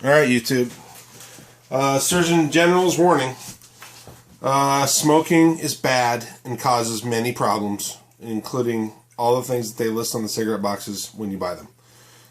All right, YouTube. Surgeon General's warning. Smoking is bad and causes many problems, including all the things that they list on the cigarette boxes when you buy them.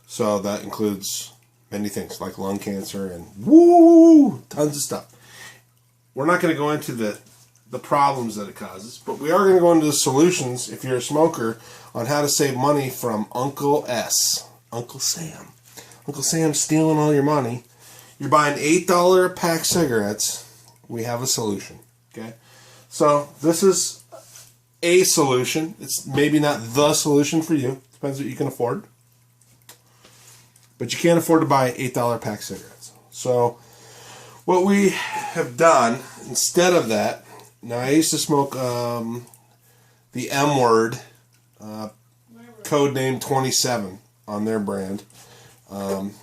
So that includes many things like lung cancer and tons of stuff. We're not going to go into the problems that it causes, but we are going to go into the solutions if you're a smoker on how to save money from Uncle S. Uncle Sam. Uncle Sam's stealing all your money. You're buying $8 a pack cigarettes. We have a solution. Okay? So this is a solution. It's maybe not the solution for you. Depends what you can afford. But you can't afford to buy $8 pack cigarettes. So what we have done instead of that, now I used to smoke the M word, code name 27 on their brand. I'm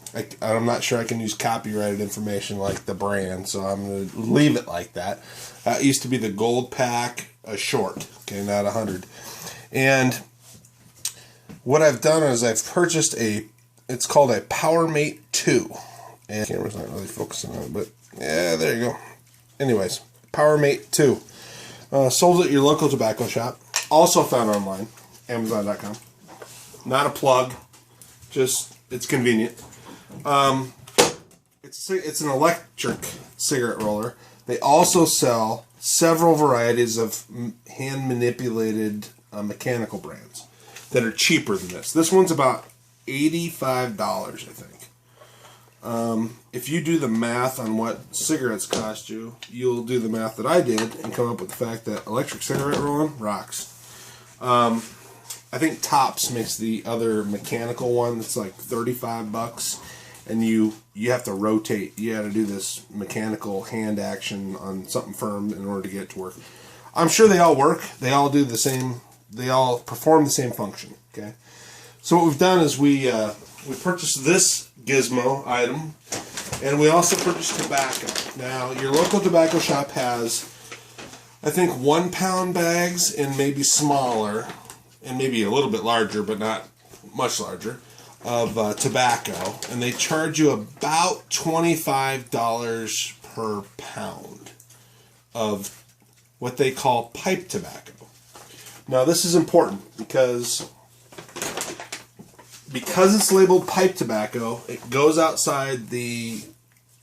not sure I can use copyrighted information like the brand, so I'm going to leave it like that. It used to be the Gold Pack, a short, okay, not 100. And what I've done is I've purchased it's called a PowerMate 2. And the camera's not really focusing on it, but yeah, there you go. Anyways, PowerMate 2. Sold at your local tobacco shop. Also found online, Amazon.com. Not a plug, just it's convenient. It's an electric cigarette roller. They also sell several varieties of hand-manipulated mechanical brands that are cheaper than this. This one's about $85, I think. If you do the math on what cigarettes cost you, you'll do the math that I did and come up with the fact that electric cigarette rolling rocks. I think Tops makes the other mechanical one that's like $35, and you have to rotate. You have to do this mechanical hand action on something firm in order to get it to work. I'm sure they all work. They all do the same. They all perform the same function. Okay. So what we've done is we purchased this gizmo item, and we also purchased tobacco. Now your local tobacco shop has, I think, 1 pound bags and maybe smaller, and maybe a little bit larger, but not much larger, of tobacco. And they charge you about $25 per pound of what they call pipe tobacco. Now this is important because it's labeled pipe tobacco, it goes outside the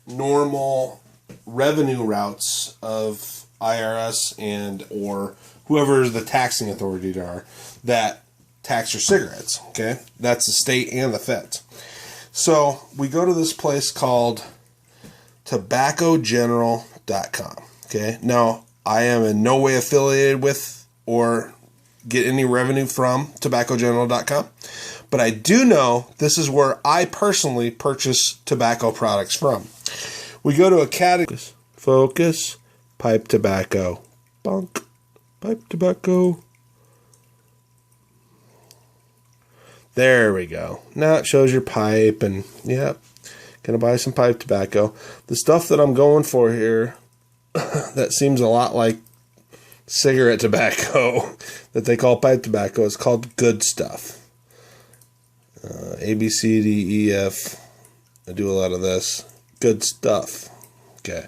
normal revenue routes of IRS and or whoever the taxing authorities are that tax your cigarettes, okay? That's the state and the feds. So we go to this place called tobaccogeneral.com, okay? Now, I am in no way affiliated with or get any revenue from tobaccogeneral.com, but I do know this is where I personally purchase tobacco products from. We go to a category, focus, pipe tobacco, bunk, pipe tobacco. There we go. Now it shows your pipe, and yeah, gonna buy some pipe tobacco. The stuff that I'm going for here that seems a lot like cigarette tobacco that they call pipe tobacco is called Good Stuff. A, B, C, D, E, F. I do a lot of this. Good Stuff. Okay.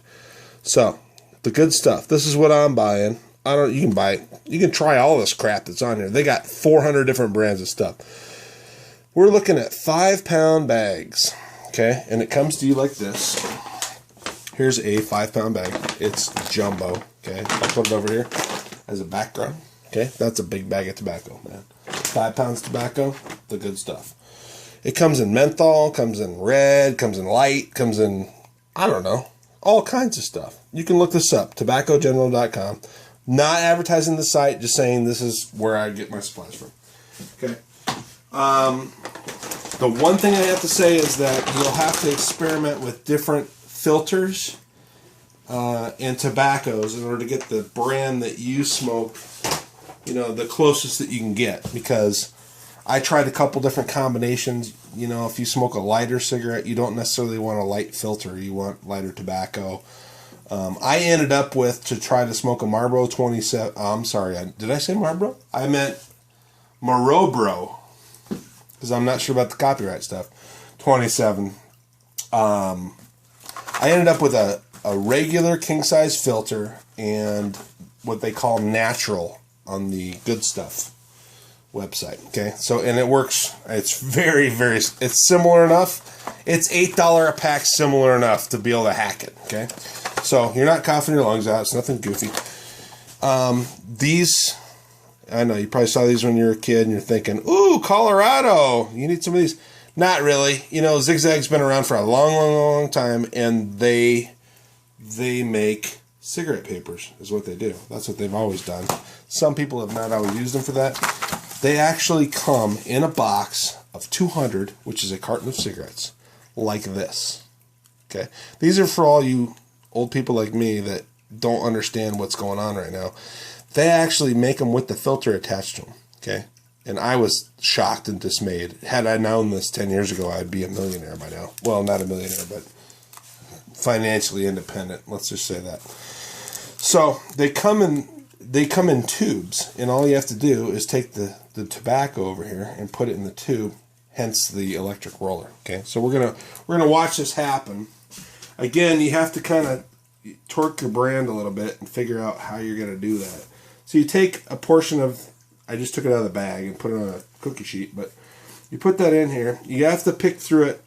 So, the Good Stuff. This is what I'm buying. You can try all this crap that's on here. They got 400 different brands of stuff. We're looking at 5 pound bags. Okay. And it comes to you like this. Here's a 5 pound bag. It's jumbo. Okay. I'll put it over here as a background. Okay. That's a big bag of tobacco, man. 5 pounds tobacco, the Good Stuff. It comes in menthol, comes in red, comes in light, comes in, I don't know, all kinds of stuff. You can look this up, tobaccogeneral.com. Not advertising the site, just saying this is where I get my supplies from. Okay. The one thing I have to say is that you'll have to experiment with different filters and tobaccos in order to get the brand that you smoke, the closest that you can get, because I tried a couple different combinations. If you smoke a lighter cigarette, you don't necessarily want a light filter. You want lighter tobacco. I ended up to try to smoke a Marlboro 27. I'm sorry, did I say Marlboro? I meant Marlboro, because I'm not sure about the copyright stuff. 27. I ended up with a regular king-size filter and what they call natural on the Good Stuff website. Okay, so, and it works. It's very, very, it's similar enough. It's $8 a pack, similar enough to be able to hack it. Okay, so you're not coughing your lungs out. It's nothing goofy. These, I know you probably saw these when you were a kid and you're thinking, ooh, Colorado, you need some of these. Not really. You know, Zigzag's been around for a long, long, long time, and they make cigarette papers is what they do. That's what they've always done. Some people have not always used them for that. They actually come in a box of 200, which is a carton of cigarettes, like this. Okay? These are for all you old people like me that don't understand what's going on right now. They actually make them with the filter attached to them. Okay? And I was shocked and dismayed. Had I known this 10 years ago, I'd be a millionaire by now. Well, not a millionaire, but financially independent. Let's just say that. So they come in tubes, and all you have to do is take the tobacco over here and put it in the tube, hence the electric roller. Okay, so we're gonna watch this happen. Again, you have to kind of torque your brand a little bit and figure out how you're gonna do that. So you take a portion of, I just took it out of the bag and put it on a cookie sheet, but you put that in here. You have to pick through it.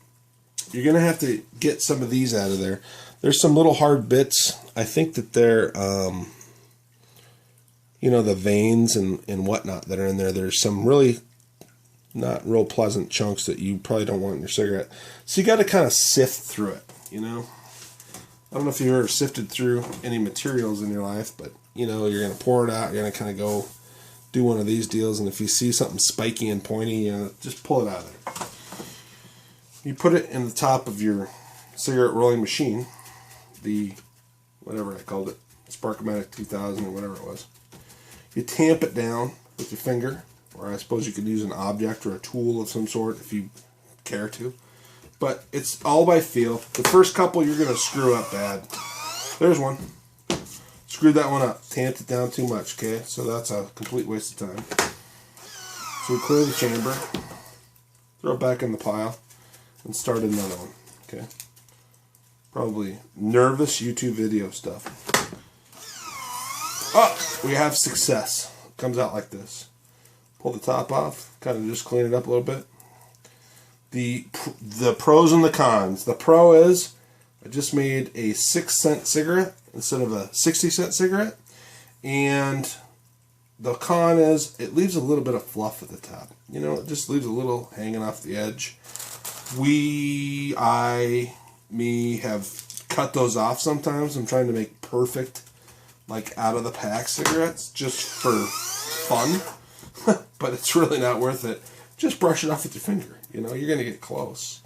You're gonna have to get some of these out of there. There's some little hard bits. I think that they're, you know, the veins and whatnot that are in there. There's some really not real pleasant chunks that you probably don't want in your cigarette. So you got to kind of sift through it, you know. I don't know if you've ever sifted through any materials in your life, but, you know, you're going to pour it out. You're going to kind of go do one of these deals, and if you see something spiky and pointy, you know, just pull it out of there. You put it in the top of your cigarette rolling machine, the, whatever I called it, Sparkomatic 2000 or whatever it was. You tamp it down with your finger, or I suppose you could use an object or a tool of some sort if you care to. But it's all by feel. The first couple you're going to screw up bad. There's one. Screwed that one up. Tamped it down too much, okay? So that's a complete waste of time. So we clear the chamber, throw it back in the pile, and start another one, okay? Probably nervous YouTube video stuff. Oh, we have success. It comes out like this. Pull the top off, kind of just clean it up a little bit. The pros and the cons. The pro is I just made a 6-cent cigarette instead of a 60-cent cigarette. And the con is it leaves a little bit of fluff at the top. You know, it just leaves a little hanging off the edge. Me have cut those off sometimes. I'm trying to make perfect, like, out of the pack cigarettes just for fun. But it's really not worth it. Just brush it off with your finger. You know, you're going to get close.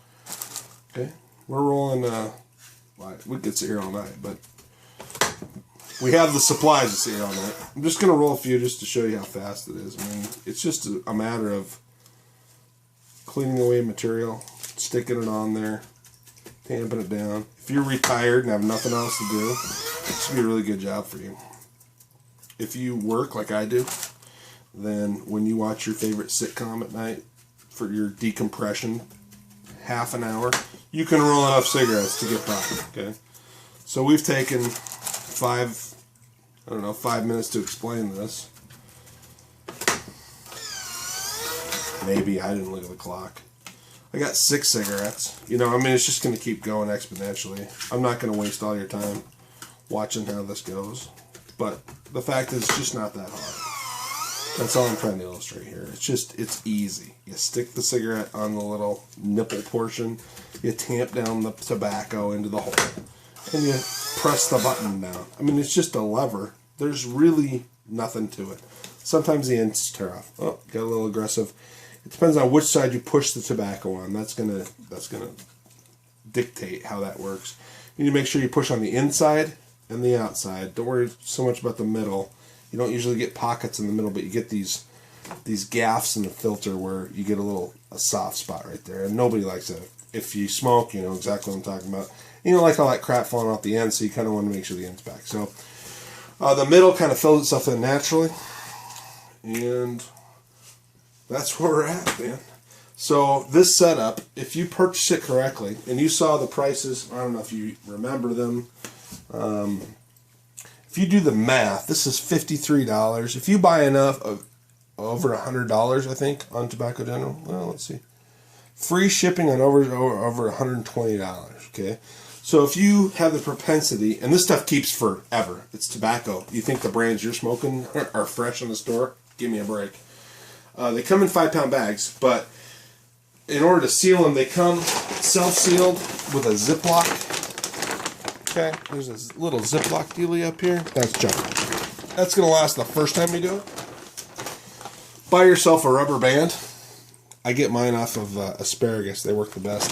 Okay? We're rolling, we could sit here all night, but we have the supplies to sit here all night. I'm just going to roll a few just to show you how fast it is. I mean, it's just a matter of cleaning away material, sticking it on there, tamping it down. If you're retired and have nothing else to do, this would be a really good job for you. If you work like I do, then when you watch your favorite sitcom at night for your decompression, half an hour, you can roll enough cigarettes to get by, okay? So we've taken 5 minutes to explain this. Maybe, I didn't look at the clock. I got 6 cigarettes. You know, I mean, it's just going to keep going exponentially. I'm not going to waste all your time watching how this goes. But the fact is, it's just not that hard. That's all I'm trying to illustrate here. It's easy. You stick the cigarette on the little nipple portion, you tamp down the tobacco into the hole, and you press the button down. I mean, it's just a lever. There's really nothing to it. Sometimes the ends tear off. Oh, got a little aggressive. It depends on which side you push the tobacco on. That's gonna dictate how that works. You need to make sure you push on the inside and the outside. Don't worry so much about the middle. You don't usually get pockets in the middle, but you get these gaffs in the filter where you get a soft spot right there, and nobody likes that. If you smoke, you know exactly what I'm talking about. You don't like all that crap falling off the end, so you kind of want to make sure the end's back. So the middle kind of fills itself in naturally, and that's where we're at, man. So this setup, if you purchase it correctly, and you saw the prices, I don't know if you remember them. If you do the math, this is $53. If you buy enough of over $100, I think, on Tobacco General. Well, let's see. Free shipping on over $120. Okay, so if you have the propensity, and this stuff keeps forever. It's tobacco. You think the brands you're smoking are fresh in the store? Give me a break. They come in 5-pound bags, but in order to seal them, they come self-sealed with a Ziploc. Okay, there's a little Ziploc dealie up here. That's junk. That's going to last the first time you do it. Buy yourself a rubber band. I get mine off of asparagus. They work the best.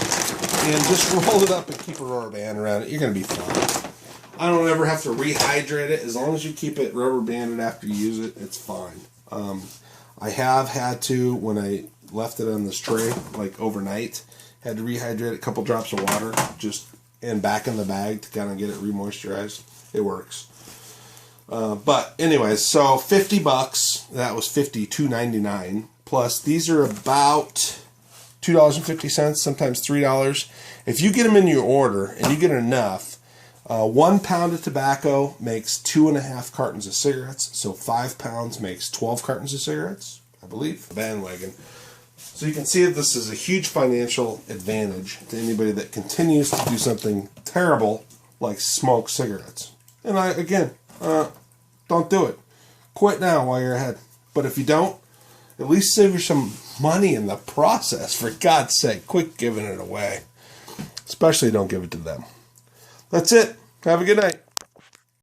And just roll it up and keep a rubber band around it. You're going to be fine. I don't ever have to rehydrate it. As long as you keep it rubber banded after you use it, it's fine. I have had to, when I left it on this tray, like overnight, had to rehydrate a couple drops of water, just and back in the bag to kind of get it remoisturized. It works. But anyways, so $50. That was $52.99. Plus, these are about $2.50, sometimes $3. If you get them in your order and you get enough, 1 pound of tobacco makes 2.5 cartons of cigarettes. So 5 pounds makes 12 cartons of cigarettes, I believe. Bandwagon. So you can see that this is a huge financial advantage to anybody that continues to do something terrible like smoke cigarettes. And don't do it. Quit now while you're ahead. But if you don't, at least save you some money in the process. For God's sake, quit giving it away. Especially don't give it to them. That's it. Have a good night.